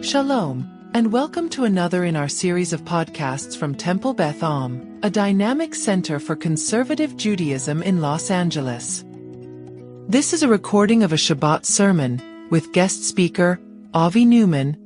Shalom, and welcome to another in our series of podcasts from Temple Beth, a dynamic center for conservative Judaism in Los Angeles. This is a recording of a Shabbat sermon with guest speaker Avi Neuman.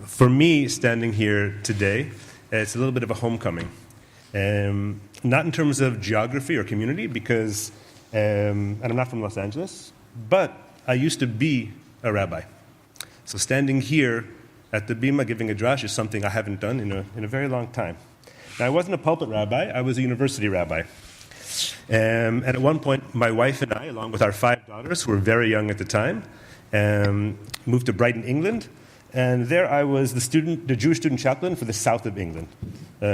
For me, standing here today, it's a little bit of a homecoming. Not in terms of geography or community, because, and I'm not from Los Angeles, but I used to be a rabbi. So standing here at the Bima giving a drash is something I haven't done in a very long time. Now, I wasn't a pulpit rabbi, I was a university rabbi. And at one point, my wife and I, along with our 5 daughters, who were very young at the time, moved to Brighton, England. And there I was the Jewish student chaplain for the south of England,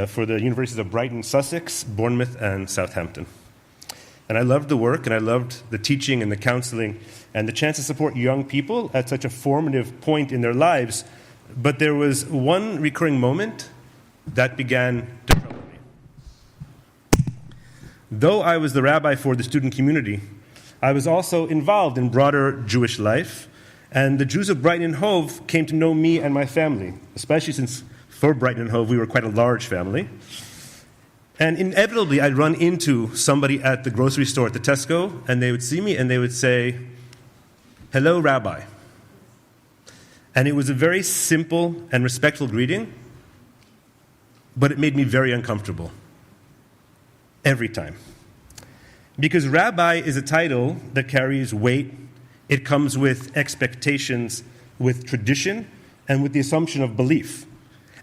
for the universities of Brighton, Sussex, Bournemouth, and Southampton. And I loved the work, and I loved the teaching and the counseling, and the chance to support young people at such a formative point in their lives. But there was one recurring moment that began to trouble me. Though I was the rabbi for the student community, I was also involved in broader Jewish life, and the Jews of Brighton and Hove came to know me and my family, especially since for Brighton and Hove we were quite a large family. And inevitably I'd run into somebody at the grocery store at the Tesco, and they would see me and they would say, "Hello, Rabbi." And it was a very simple and respectful greeting, but it made me very uncomfortable every time. Because rabbi is a title that carries weight. It comes with expectations, with tradition, and with the assumption of belief.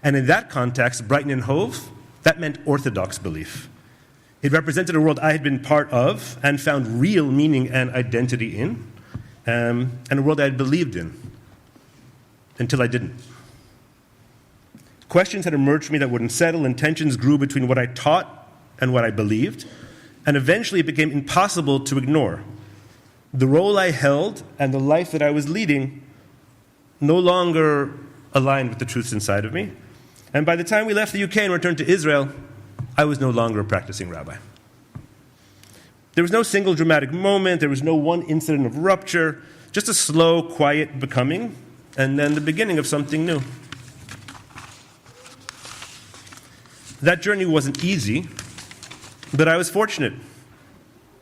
And in that context, Brighton and Hove, that meant Orthodox belief. It represented a world I had been part of and found real meaning and identity in, and a world I had believed in, until I didn't. Questions had emerged for me that wouldn't settle, and tensions grew between what I taught and what I believed, and eventually it became impossible to ignore. The role I held and the life that I was leading no longer aligned with the truths inside of me. And by the time we left the UK and returned to Israel, I was no longer a practicing rabbi. There was no single dramatic moment, there was no one incident of rupture, just a slow, quiet becoming, and then the beginning of something new. That journey wasn't easy, but I was fortunate.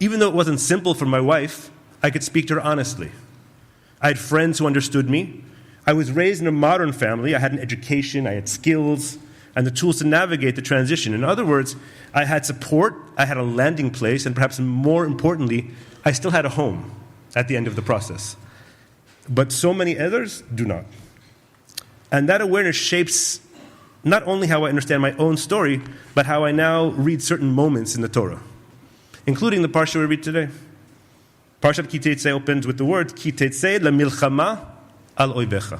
Even though it wasn't simple for my wife, I could speak to her honestly. I had friends who understood me. I was raised in a modern family. I had an education, I had skills, and the tools to navigate the transition. In other words, I had support, I had a landing place, and perhaps more importantly, I still had a home at the end of the process. But so many others do not. And that awareness shapes not only how I understand my own story, but how I now read certain moments in the Torah, including the parsha we read today. Parshat Ki Tetzei opens with the words, Ki Tetzei lemilchama al oivecha.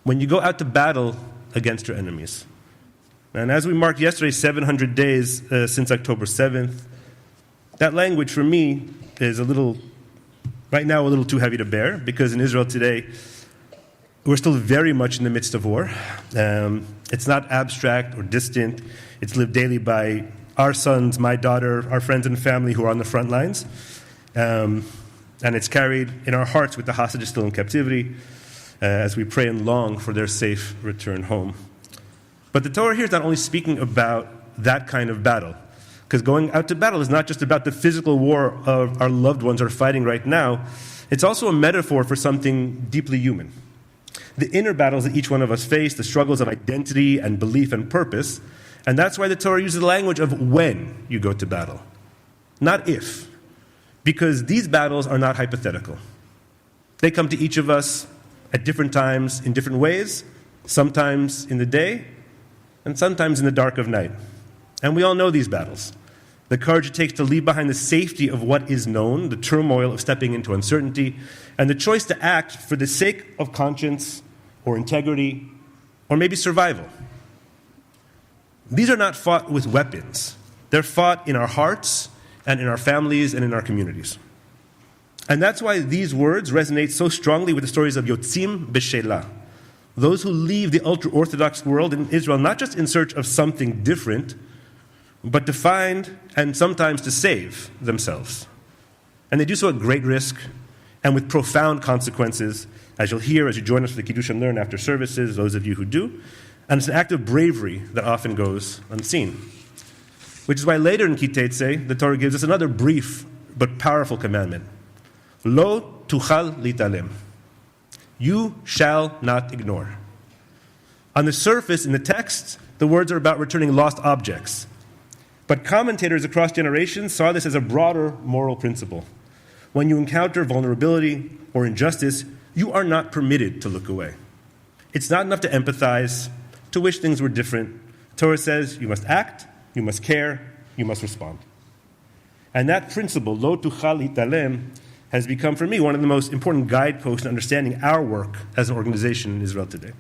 When you go out to battle against your enemies. And as we marked yesterday, 700 days since October 7th, that language for me is right now a little too heavy to bear, because in Israel today, we're still very much in the midst of war. It's not abstract or distant. It's lived daily by our sons, my daughter, our friends and family who are on the front lines. And it's carried in our hearts with the hostages still in captivity as we pray and long for their safe return home. But the Torah here is not only speaking about that kind of battle, because going out to battle is not just about the physical war of our loved ones are fighting right now. It's also a metaphor for something deeply human. The inner battles that each one of us face, the struggles of identity and belief and purpose, and that's why the Torah uses the language of when you go to battle, not if. Because these battles are not hypothetical. They come to each of us at different times, in different ways, sometimes in the day, and sometimes in the dark of night. And we all know these battles. The courage it takes to leave behind the safety of what is known, the turmoil of stepping into uncertainty, and the choice to act for the sake of conscience or integrity or maybe survival. These are not fought with weapons. They're fought in our hearts and in our families and in our communities. And that's why these words resonate so strongly with the stories of Yotzim b'Shelah, those who leave the ultra-Orthodox world in Israel not just in search of something different, but to find and sometimes to save themselves. And they do so at great risk and with profound consequences, as you'll hear as you join us for the Kiddush and Learn after services, those of you who do. And it's an act of bravery that often goes unseen. Which is why later in Kitetse, the Torah gives us another brief but powerful commandment. Lo tuchal litalem. You shall not ignore. On the surface, in the text, the words are about returning lost objects. But commentators across generations saw this as a broader moral principle. When you encounter vulnerability or injustice, you are not permitted to look away. It's not enough to empathize, to wish things were different. Torah says you must act, you must care, you must respond. And that principle, lo tuchal litalem, has become for me one of the most important guideposts in understanding our work as an organization in Israel today.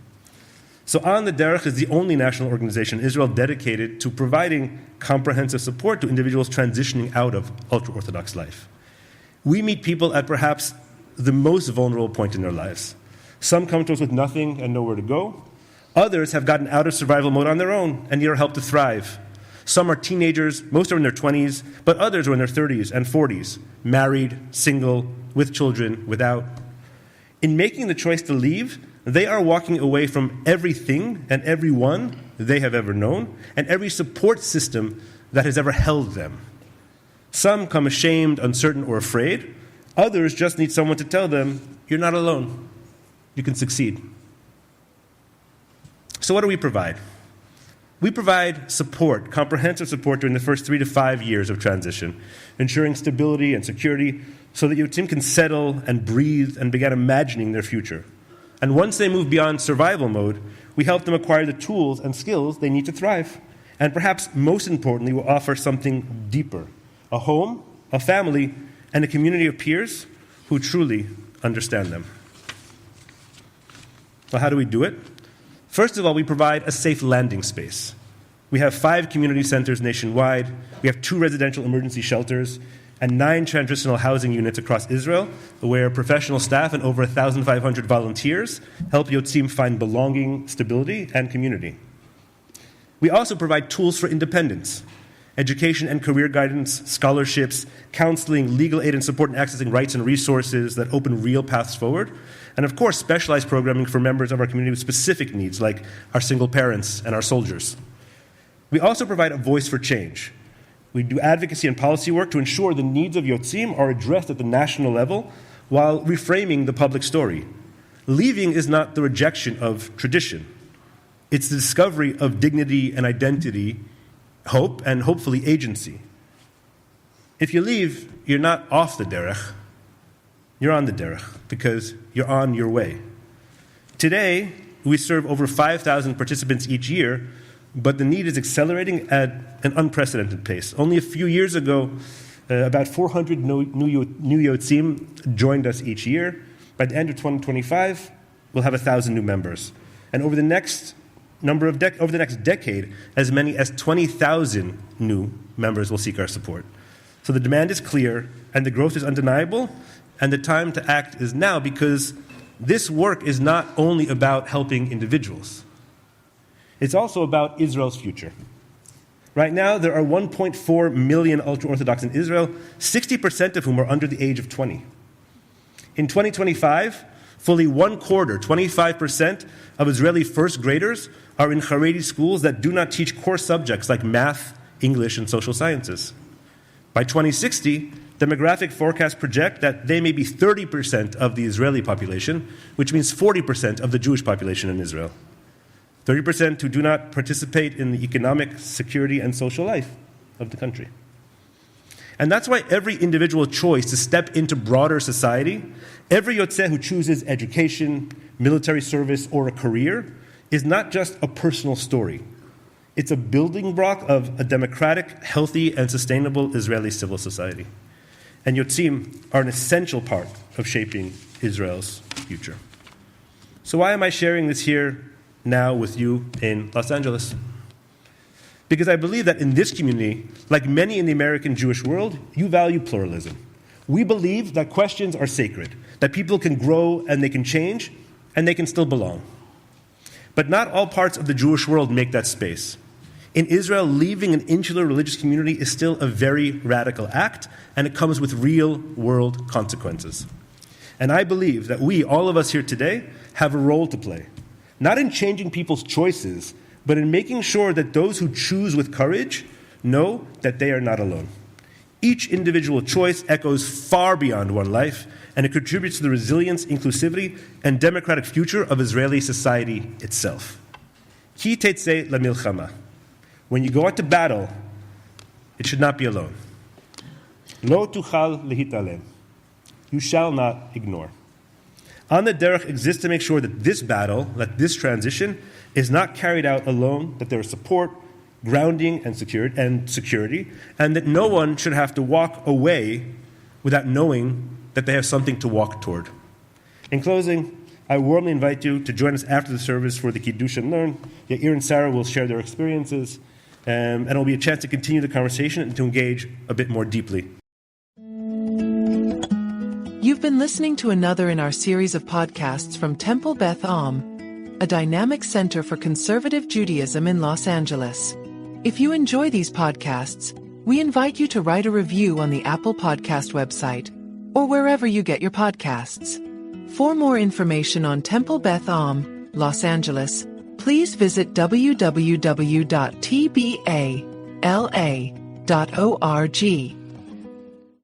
So On the Derech is the only national organization in Israel dedicated to providing comprehensive support to individuals transitioning out of ultra-Orthodox life. We meet people at perhaps the most vulnerable point in their lives. Some come to us with nothing and nowhere to go. Others have gotten out of survival mode on their own and need our help to thrive. Some are teenagers, most are in their 20s, but others are in their 30s and 40s, married, single, with children, without. In making the choice to leave, they are walking away from everything and everyone they have ever known and every support system that has ever held them. Some come ashamed, uncertain, or afraid. Others just need someone to tell them, you're not alone. You can succeed. So what do we provide? We provide support, comprehensive support during the first 3 to 5 years of transition, ensuring stability and security so that Yotzim can settle and breathe and begin imagining their future. And once they move beyond survival mode, we help them acquire the tools and skills they need to thrive. And perhaps most importantly, we'll offer something deeper, a home, a family, and a community of peers who truly understand them. Well, how do we do it? First of all, we provide a safe landing space. We have 5 community centers nationwide. We have 2 residential emergency shelters and 9 transitional housing units across Israel, where professional staff and over 1,500 volunteers help Yotzim find belonging, stability, and community. We also provide tools for independence, education and career guidance, scholarships, counseling, legal aid and support in accessing rights and resources that open real paths forward, and of course, specialized programming for members of our community with specific needs, like our single parents and our soldiers. We also provide a voice for change. We do advocacy and policy work to ensure the needs of Yotzim are addressed at the national level while reframing the public story. Leaving is not the rejection of tradition. It's the discovery of dignity and identity, hope, and hopefully agency. If you leave, you're not off the derech. You're on the derech because you're on your way. Today, we serve over 5,000 participants each year, but the need is accelerating at an unprecedented pace. Only a few years ago, about 400 new Yotzim joined us each year. By the end of 2025, we'll have 1,000 new members. And over the next decade, as many as 20,000 new members will seek our support. So the demand is clear, and the growth is undeniable, and the time to act is now, because this work is not only about helping individuals. It's also about Israel's future. Right now, there are 1.4 million ultra-Orthodox in Israel, 60% of whom are under the age of 20. In 2025, fully 1/4, 25% of Israeli first graders are in Haredi schools that do not teach core subjects like math, English, and social sciences. By 2060, demographic forecasts project that they may be 30% of the Israeli population, which means 40% of the Jewish population in Israel. 30% who do not participate in the economic, security, and social life of the country. And that's why every individual choice to step into broader society, every Yotzeh who chooses education, military service, or a career, is not just a personal story. It's a building block of a democratic, healthy, and sustainable Israeli civil society. And Yotzim are an essential part of shaping Israel's future. So why am I sharing this here now with you in Los Angeles? Because I believe that in this community, like many in the American Jewish world, you value pluralism. We believe that questions are sacred, that people can grow and they can change, and they can still belong. But not all parts of the Jewish world make that space. In Israel, leaving an insular religious community is still a very radical act, and it comes with real-world consequences. And I believe that we, all of us here today, have a role to play. Not in changing people's choices, but in making sure that those who choose with courage know that they are not alone. Each individual choice echoes far beyond one life, and it contributes to the resilience, inclusivity, and democratic future of Israeli society itself. Ki tetzei lemilchama. When you go out to battle, it should not be alone. Lo tuchal lehitalem. You shall not ignore. On the derech exists to make sure that this battle, that this transition, is not carried out alone, that there is support, grounding, and security, and that no one should have to walk away without knowing that they have something to walk toward. In closing, I warmly invite you to join us after the service for the Kiddush and Learn. Yair and Sarah will share their experiences, and it'll be a chance to continue the conversation and to engage a bit more deeply. You've been listening to another in our series of podcasts from Temple Beth Am, a dynamic center for conservative Judaism in Los Angeles. If you enjoy these podcasts, we invite you to write a review on the Apple Podcast website or wherever you get your podcasts. For more information on Temple Beth Am, Los Angeles, please visit www.tbala.org.